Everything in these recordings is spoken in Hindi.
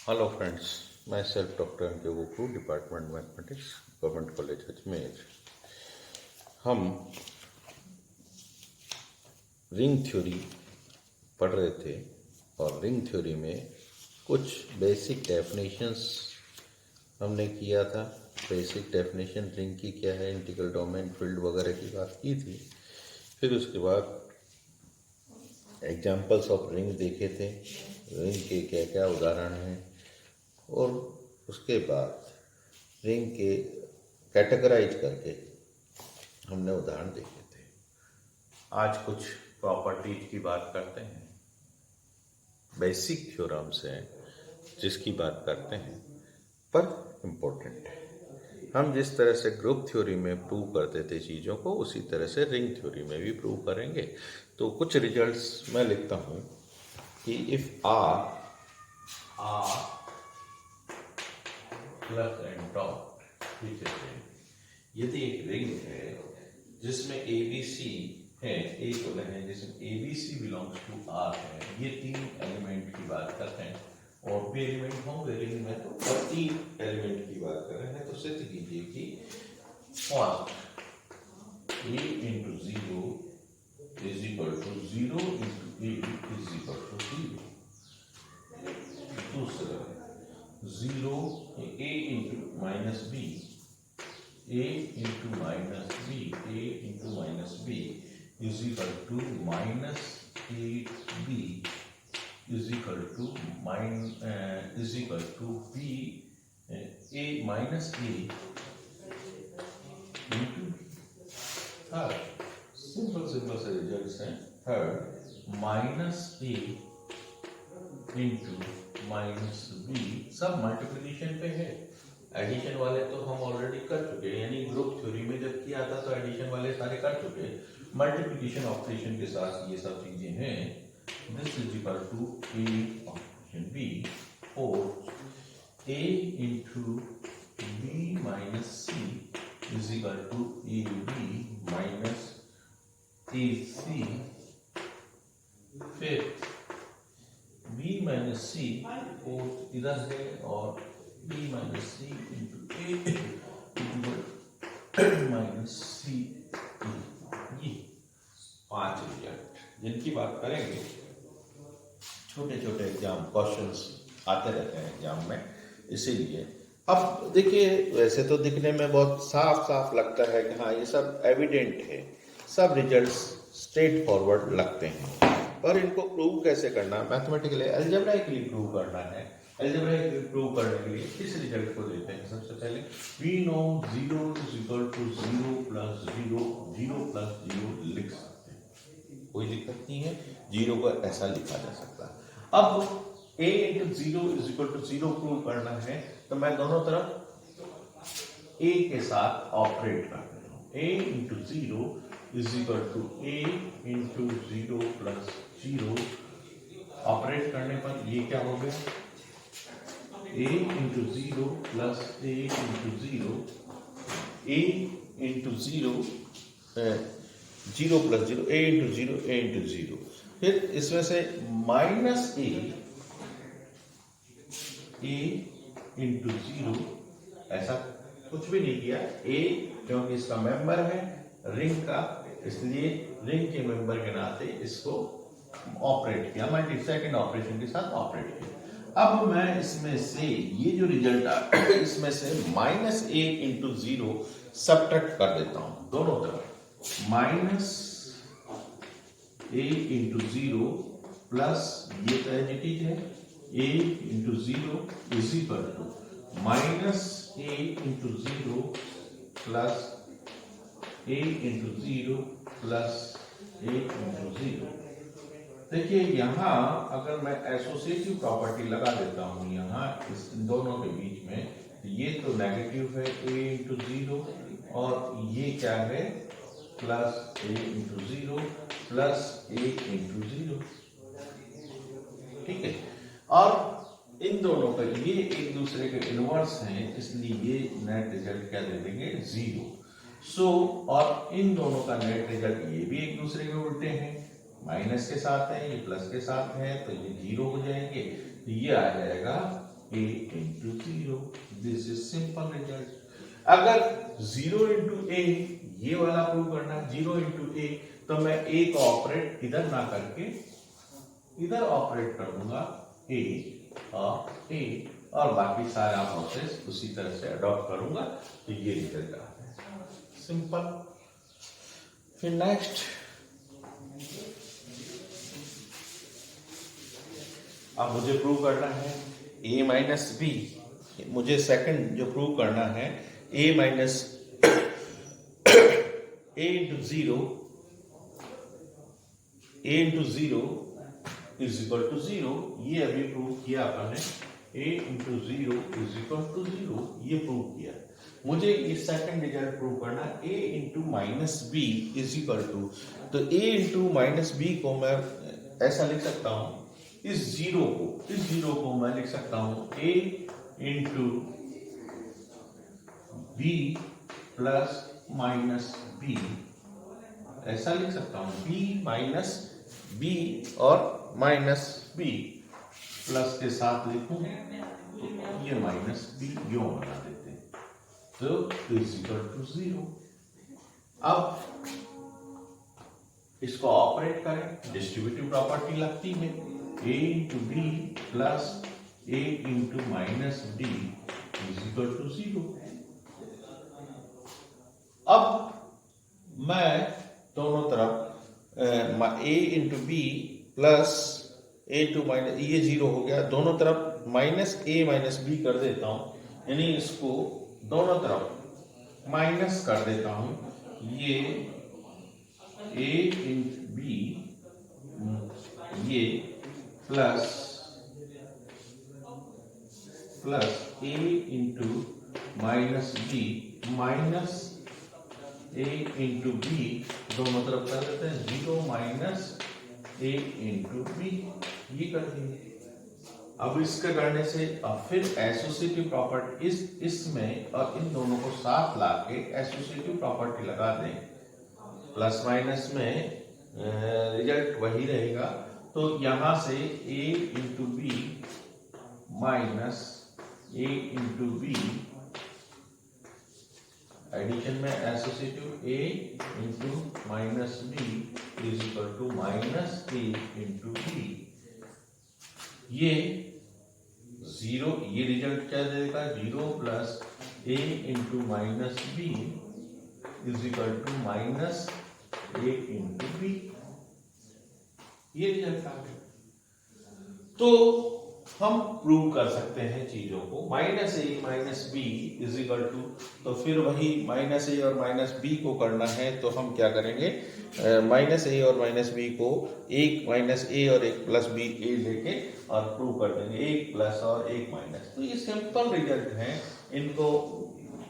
हेलो फ्रेंड्स, मैं सेल्फ डॉक्टर एम के Goku, department mathematics, government college Ajmer. हम रिंग थ्योरी पढ़ रहे थे और रिंग थ्योरी में कुछ बेसिक डेफिनेशंस हमने किया था। बेसिक डेफिनेशन रिंग की क्या है, इंटीग्रल डोमेन, फील्ड वगैरह की बात की थी। फिर उसके बाद एग्जाम्पल्स ऑफ रिंग देखे थे, रिंग के क्या क्या उदाहरण हैं, और उसके बाद रिंग के कैटेगराइज करके हमने उदाहरण देखे थे। आज कुछ प्रॉपर्टीज की बात करते हैं, बेसिक थ्योरम्स हैं जिसकी बात करते हैं, पर इम्पोर्टेंट है। हम जिस तरह से ग्रुप थ्योरी में प्रूव करते थे चीज़ों को, उसी तरह से रिंग थ्योरी में भी प्रूव करेंगे। तो कुछ रिजल्ट्स मैं लिखता हूँ कि if R plus and dot which is ring, यदि एक रिंग है जिसमें ए बी सी है, एक बोले हैं जिसमें A B C belongs to R है, ये तीन एलिमेंट की बात करते हैं। और भी एलिमेंट होंगे रिंग में, तो और तीन एलिमेंट की बात कर रहे हैं, तो सिद्ध कीजिए कि first a into zero is equal to zero into a is equal to zero. दूसरा zero a into minus b, a into minus b, a into minus b is equal to minus 8b is equal to is equal to b a minus a into third. Simple से रिजल्ट्स हैं। Third minus a into minus b, सब मल्टीप्लिकेशन पे है। एडिशन वाले तो हम ऑलरेडी कर चुके हैं, यानी ग्रुप थ्योरी में जब किया था तो एडिशन वाले सारे कर चुके हैं। मल्टीप्लिकेशन ऑपरेशन के साथ ये सब चीजें हैं। This is equal to a operation b, और a into b minus c is equal to a b minus a c. फिर बी माइनस सी फोर्थ इधर है, और b minus c into a minus c, ये पांच रिजल्ट जिनकी बात करेंगे। छोटे छोटे एग्जाम क्वेश्चंस आते रहते हैं एग्जाम में, इसीलिए अब देखिए, वैसे तो दिखने में बहुत साफ साफ लगता है कि हाँ ये सब एविडेंट है, सब रिजल्ट्स स्ट्रेट फॉरवर्ड लगते हैं, पर इनको प्रूव कैसे करना, मैथमेटिकली अलजेब्राइकली प्रूव करना है। अलजेब्राइकली प्रूव करने के लिए इस रिजल्ट को लेते हैं। सबसे पहले we know zero is equal to zero plus zero, zero plus zero लिख सकते हैं, कोई दिक्कत नहीं है, जीरो को ऐसा लिखा जा सकता है। अब a into zero is equal to zero prove करना है, तो मैं दोनों तरफ a के साथ ऑपरेट कर रहा हूँ। a into zero is equal to a into zero plus zero. Operate करने पर ये क्या हो गया, a into zero plus a into zero, a into zero, zero plus zero, a into zero, a into zero. फिर इसमें से माइनस a इंटू जीरो, ऐसा कुछ भी नहीं किया, a क्योंकि इसका मेंबर है रिंग का, इसलिए रिंग के मेंबर के नाते इसको ऑपरेट किया, मल्टी सेकंड ऑपरेशन के साथ ऑपरेट किया। अब मैं इसमें से ये जो रिजल्ट आ इसमें से minus a into zero subtract कर देता हूं दोनों तरफ। Minus a into zero plus ये तो एज इट इज है, a into zero is equal to minus a into zero plus a into zero plus a into zero. देखिए यहाँ अगर मैं एसोसिएटिव प्रॉपर्टी लगा देता हूँ यहाँ इस दोनों के बीच में, ये तो नेगेटिव है a इंटू जीरो, और ये क्या है plus a into zero plus a into zero, ठीक है। और इन दोनों का ये एक दूसरे के इनवर्स हैं, इसलिए ये नेट रिजल्ट क्या दे देंगे, जीरो। सो और इन दोनों का नेट रिजल्ट ये भी एक दूसरे के उल्टे हैं, माइनस के साथ है, ये प्लस के साथ है, तो ये जीरो हो जाएंगे, तो ये आ जाएगा a into 0. This is simple result. अगर 0 into a ये वाला प्रूव करना है, 0 into a, तो मैं a को ऑपरेट इधर ना करके इधर ऑपरेट कर दूंगा a और a, और बाकी सारा प्रोसेस उसी तरह से अडॉप्ट करूंगा, तो ये रिजल्ट आता है। सिंपल। फिर नेक्स्ट अब मुझे प्रूव करना है a माइनस बी। मुझे सेकंड जो प्रूव करना है a minus a into zero, a into zero is equal to zero. ये अभी प्रूव किया अपन ने, a into zero is equal to zero, ये प्रूव किया। मुझे ये सेकंड रिजल्ट प्रूव करना, a into minus B is equal to, तो a इंटू माइनस बी को मैं ऐसा लिख सकता हूं, इस जीरो को मैं लिख सकता हूं a into B plus minus B, ऐसा लिख सकता हूं, b माइनस बी और माइनस बी प्लस के साथ लिखूं तो ये माइनस बी यो बना देते हैं, तो इज इक्वल टू जीरो। अब इसको ऑपरेट करें, डिस्ट्रीब्यूटिव प्रॉपर्टी लगती है, a into B plus a into minus B is equal to zero. अब मैं दोनों तरफ a into B plus a into minus, ये जीरो हो गया, दोनों तरफ माइनस a माइनस बी कर देता हूं, यानी इसको दोनों तरफ माइनस कर देता हूं। ये a इंटू बी, ये plus a into minus B minus a into B, दोनों तरफ कर देते हैं zero minus a into B, ये कर दिए। अब इसके करने से अब फिर एसोसिएटिव प्रॉपर्टी इसमें और इन दोनों को साथ लाके एसोसिएटिव प्रॉपर्टी लगा दें, प्लस माइनस में रिजल्ट वही रहेगा। तो यहां से a into b minus a into b, addition में associative a into minus B is equal to minus a into B, ये जीरो, ये रिजल्ट क्या देगा, zero plus a into minus B is equal to minus a into B, ये रिजल्ट आ गया। तो हम प्रूव कर सकते हैं चीजों को, minus a minus B is equal to, तो फिर वही माइनस ए और माइनस बी को करना है, तो हम क्या करेंगे, माइनस ए और माइनस बी को एक माइनस ए और एक प्लस बी ए लेके और प्रूव कर देंगे, एक प्लस और एक माइनस। तो ये सिंपल रिजल्ट है, इनको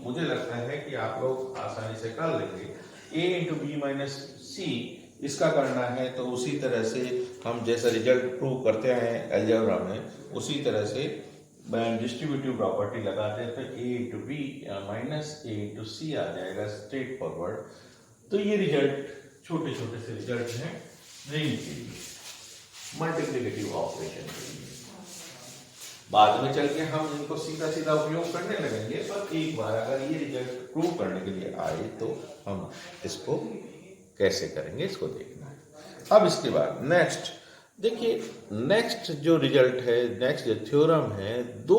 मुझे लगता है कि आप लोग आसानी से कर लेंगे। ए इंटू बी माइनस सी इसका करना है, तो उसी तरह से हम जैसा रिजल्ट प्रूव करते हैं अलजेब्रा में, उसी तरह से डिस्ट्रीब्यूटिव प्रॉपर्टी लगा दें, तो a into b minus a into c आ जाएगा स्ट्रेट फॉरवर्ड। तो ये रिजल्ट छोटे छोटे से रिजल्ट हैं रिंग के लिए, मल्टीप्लिकेटिव ऑपरेशन के लिए। बाद में चल के हम इनको सीधा सीधा उपयोग करने लगेंगे, पर एक बार अगर ये रिजल्ट प्रूव करने के लिए आए तो हम इसको कैसे करेंगे, इसको देखना है। अब इसके बाद नेक्स्ट देखिए, नेक्स्ट जो रिजल्ट है, नेक्स्ट जो थ्योरम है, दो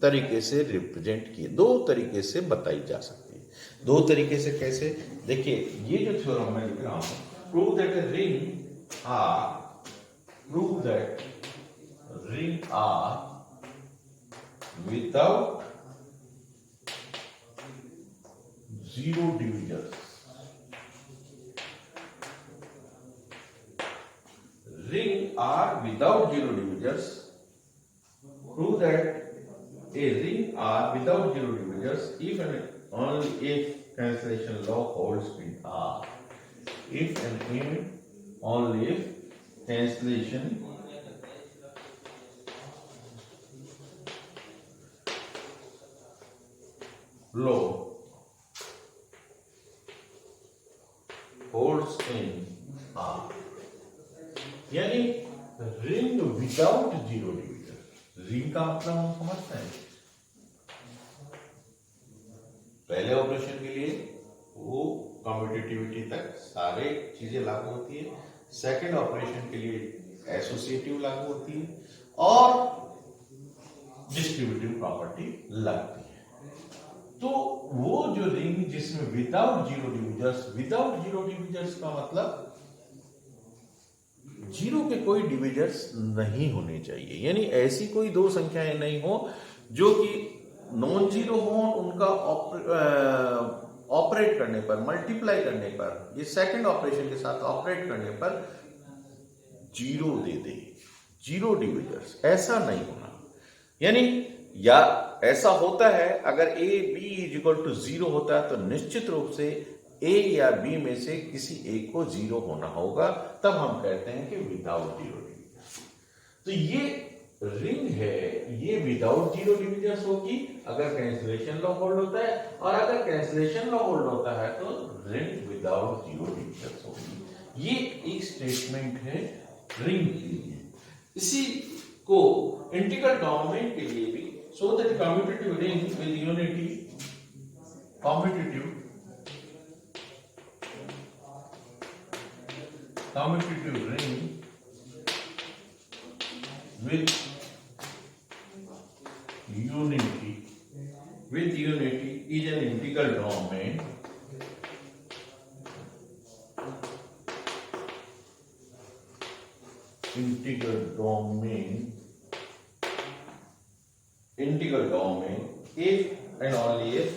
तरीके से रिप्रेजेंट किए, दो तरीके से बताई जा सकती है। दो तरीके से कैसे, देखिए ये जो थ्योरम मैं लिख रहा हूं, prove that ring R without zero divisors. Ring R without zero divisors. Prove that a ring R without zero divisors if and only if cancellation law holds in R. If and only if cancellation law holds in R. यानी ring without zero divisor, ring का मतलब हम समझते हैं, पहले ऑपरेशन के लिए वो कम्यूटेटिविटी तक सारे चीजें लागू होती है, सेकंड ऑपरेशन के लिए एसोसिएटिव लागू होती है और डिस्ट्रीब्यूटिव प्रॉपर्टी लगती है। तो वो जो रिंग जिसमें विदाउट जीरो डिविजर्स का मतलब जीरो के कोई डिविजर्स नहीं होने चाहिए, यानी ऐसी कोई दो संख्याएं नहीं हो जो कि नॉन जीरो हो, उनका ऑपरेट करने पर, मल्टीप्लाई करने पर, ये सेकंड ऑपरेशन के साथ ऑपरेट करने पर जीरो दे दे, जीरो डिविजर्स, ऐसा नहीं होना। यानी या ऐसा होता है अगर A B is equal to zero होता है तो निश्चित रूप से ए या बी में से किसी एक को जीरो होना होगा, तब हम कहते हैं कि विदाउट जीरो डिविजर्स। तो ये रिंग है, ये विदाउट जीरो डिविजर्स होगी अगर कैंसिलेशन लॉ होल्ड होता है, और अगर कैंसिलेशन लॉ होल्ड होता है तो रिंग विदाउट जीरो डिविजर्स होगी। ये एक स्टेटमेंट है रिंग के लिए। इसी को इंटीग्रल डोमेन के लिए भी, so that commutative ring with unity, commutative ring with unity is an integral domain if and only if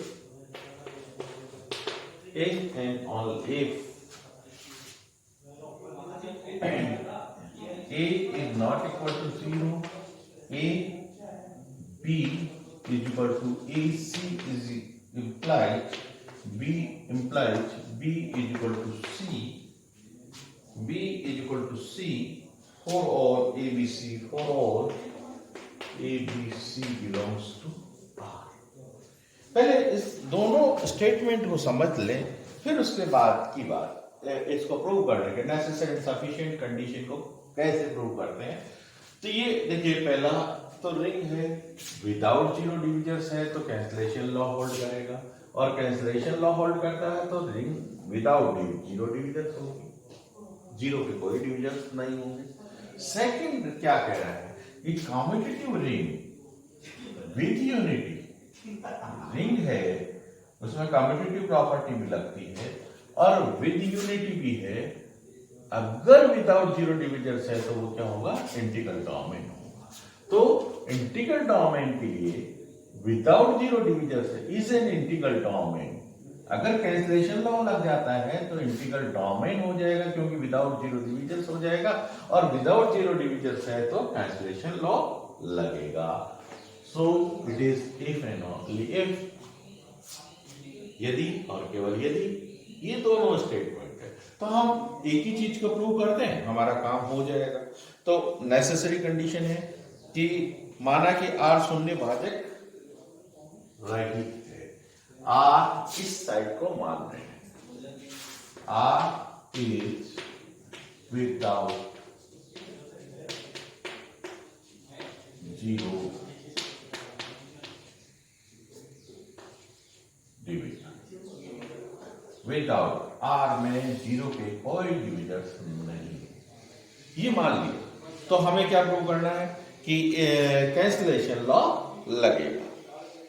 A is not equal to 0, A, B is equal to AC is implied, B implies B is equal to C, B is equal to C for all ABC, for all ABC belongs to R। पहले इस दोनों स्टेटमेंट को समझ लें, फिर उसके बाद की बात इसको प्रूव करने के नेसेसरी एंड सफिशिएंट कंडीशन को कैसे प्रूव करते हैं। तो ये देखिए, पहला तो रिंग है, विदाउट जीरो डिविजर्स है तो कैंसिलेशन लॉ होल्ड करेगा, और कैंसिलेशन लॉ होल्ड करता है तो रिंग विदाउट जीरो डिविजर्स होगी, जीरो के कोई डिविजर्स नहीं होंगे। सेकंड क्या कह रहा है कि commutative ring with unity, ring है उसमें कम्यूटेटिव प्रॉपर्टी भी लगती है और विद यूनिटी भी है, अगर विदाउट जीरो डिविजर्स है तो वो क्या होगा, इंटीग्रल डोमेन होगा। तो इंटीग्रल डोमेन के लिए विदाउट जीरो डिविजर्स है, इज एन इंटीग्रल डोमेन। अगर कैंसिलेशन लॉ लग जाता है तो इंटीग्रल डोमेन हो जाएगा, क्योंकि विदाउट जीरो डिविजर्स हो जाएगा, और विदाउट जीरो डिविजर्स है तो कैंसिलेशन लॉ लगेगा। So it is if and only if, यदि और केवल यदि, ये दोनों स्टेटमेंट है। तो हम एक ही चीज को प्रूव करते हैं, हमारा काम हो जाएगा। तो नेसेसरी कंडीशन है कि माना कि R शून्य भाजक रहित है, R इस साइड को मान रहे हैं, R is without zero division, without R में जीरो के कोई डिविजर्स नहीं, ये मान लिया। तो हमें क्या प्रूव करना है कि कैंसिलेशन लॉ लगेगा।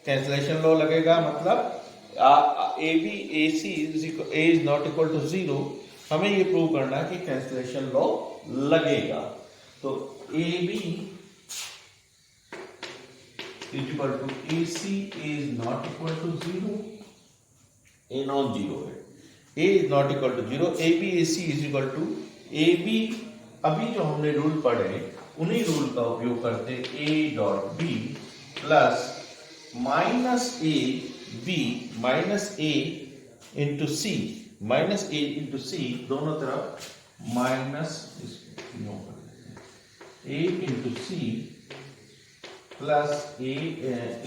कैंसिलेशन लॉ लगेगा मतलब A B A C is not equal to zero, हमें ये प्रूव करना है कि कैंसिलेशन लॉ लगेगा। तो A B is equal to A C is not equal to zero, A non zero है, A is not equal to 0, AB AC is equal to AB। अभी जो हमने रूल पढ़े उन्हीं रूल का उपयोग करते A dot B plus minus A B minus A into C, minus A into C, दोनों तरफ minus A into C plus A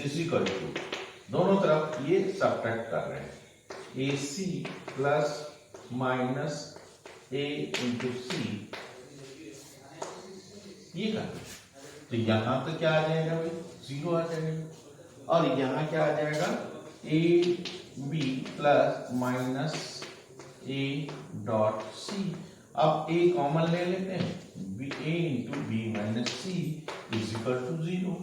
is equal to, दोनों तरफ ये सब्ट्रैक्ट कर रहे हैं, AC plus minus A into C, ये करना। तो यहाँ तो क्या आ जाएगा भाई, 0 आ जाएगा। और यहाँ क्या आ जाएगा, a b plus minus a dot c. अब ए कॉमन ले लेते हैं, a into b minus c is equal to 0।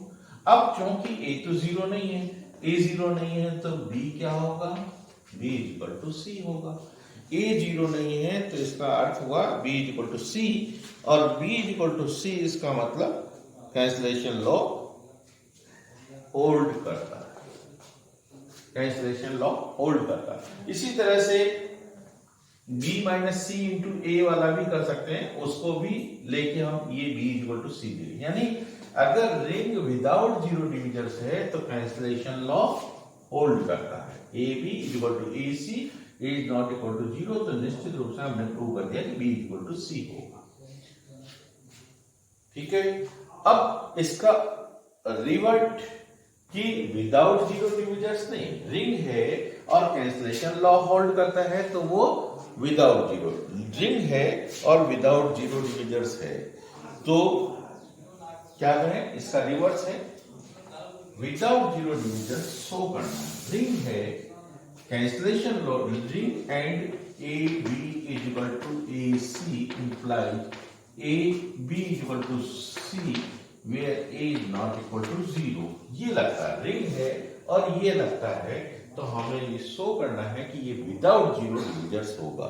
अब क्योंकि ए तो 0 नहीं है, ए 0 नहीं है तो बी क्या होगा, बी इज इक्वल टू सी होगा। ए 0 नहीं है तो इसका अर्थ हुआ बी इज इक्वल टू सी, और बी इज इक्वल टू सी इसका मतलब कैंसलेशन लॉ होल्ड करता है, कैंसलेशन लॉ होल्ड करता है। इसी तरह से b माइनस सी इंटू ए वाला भी कर सकते हैं, उसको भी लेके हम ये b इक्वल टू सी दे, यानी अगर रिंग विदाउट जीरो डिविजर्स है तो कैंसलेशन लॉ होल्ड करता है। A B equal to A C is not equal to 0, तो निश्चित रूप से हमने प्रूव कर दिया कि b इक्वल टू सी होगा। ठीक है, अब इसका रिवर्ट कि विदाउट जीरो डिविजर्स नहीं, रिंग है और कैंसलेशन लॉ होल्ड करता है, तो वो विदाउट जीरो, रिंग है और विदाउट जीरो डिविजर्स है, तो क्या करें, इसका रिवर्स है विदाउट जीरो डिविजर्स शो करना। रिंग है, cancellation law, ring and A B is equal to A C implies A B is equal to C where A is not equal to 0। ये लगता है रिंग है और ये लगता है, तो हमें ये शो करना है कि ये विदाउट जीरो डिविजर्स होगा।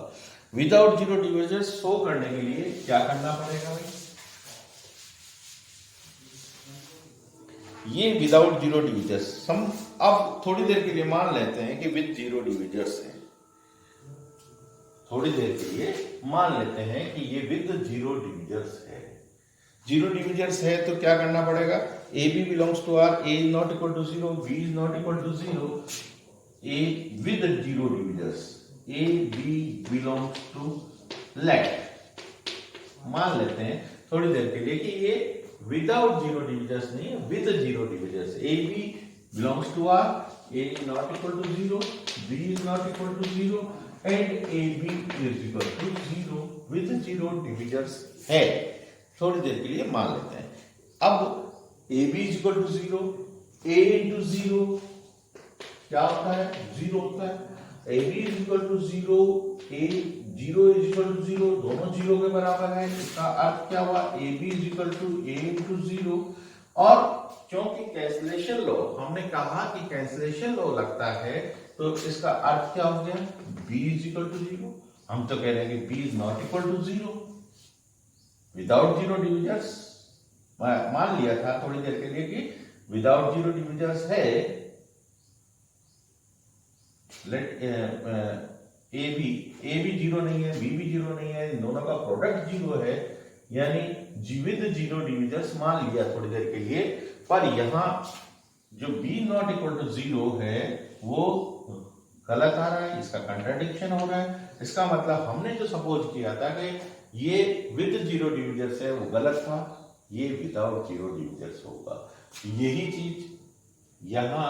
विदाउट जीरो डिविजर्स शो करने के लिए क्या करना पड़ेगा भाई, ये विदाउट जीरो डिविजर्स हम अब थोड़ी देर के लिए मान लेते हैं कि विद जीरो डिविजर्स है, थोड़ी देर के लिए मान लेते हैं कि ये विद जीरो डिविजर्स है। जीरो डिविजर्स है तो क्या करना पड़ेगा, A B belongs to R, A is not equal to 0, B is not equal to 0, A with zero divisors, A B belongs to let, मान लेते हैं थोड़ी देर के लिए कि ये विदाउट जीरो डिविजर्स नहीं है, with zero divisors. A B belongs to R, A is not equal to 0, B is not equal to 0 and A B is equal to 0, with zero divisors है। थोड़ी देर के लिए मान लेते हैं। अब A B is equal to 0, A into 0 क्या होता है, 0 होता है। A B is equal to 0, A 0 is equal to 0, दोनों 0 के बराबर है। इसका अर्थ क्या हुआ, A B is equal to A into 0। और क्योंकि कैंसलेशन लॉ, हमने कहा कि कैंसलेशन लॉ लगता है, तो इसका अर्थ क्या हो गया, b इज इक्वल टू 0। हम तो कह रहे हैं कि b is not equal to 0 without zero divisors. मान लिया था थोड़ी देर के लिए कि विदाउट जीरो डिविजर्स है। लेट ए बी जीरो नहीं है, बी भी जीरो नहीं है, दोनों का प्रोडक्ट जीरो है, यानी विद जीरो डिविजर्स मान लिया थोड़ी देर के लिए। पर यहां जो b नॉट इक्वल टू 0 है वो गलत आ रहा है, इसका कंट्राडिक्शन हो रहा है। इसका मतलब हमने जो सपोज किया था कि ये विद जीरो डिविजर्स है वो गलत था, ये विदाउट जीरो डिविजर्स होगा। यही चीज यहां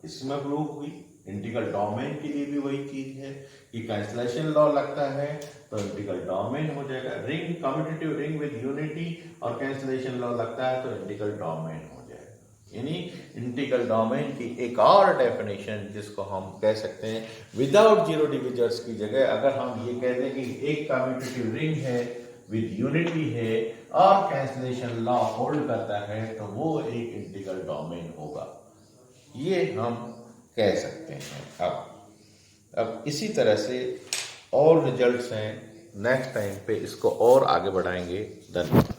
इसमें प्रूव हुई। इंटीग्रल डोमेन के लिए भी वही चीज है कि कैंसलेशन लॉ लगता है तो इंटीग्रल डोमेन हो जाएगा। Ring, commutative ring with unity और कैंसलेशन लॉ लगता है तो इंटीग्रल डोमेन हो जाएगा। यानी इंटीग्रल डोमेन की एक और डेफिनेशन जिसको हम कह सकते हैं विदाउट जीरो डिविजर्स की जगह अगर हम ये कह दें कि एक कम्यूटेटिव रिंग है विद यूनिटी है और कैंसलेशन लॉ होल्ड करता है तो वो एक इंटीग्रल डोमेन होगा, ये हम कह सकते हैं। अब इसी तरह से और रिजल्ट्स हैं, नेक्स्ट टाइम पे इसको और आगे बढ़ाएंगे। धन्यवाद।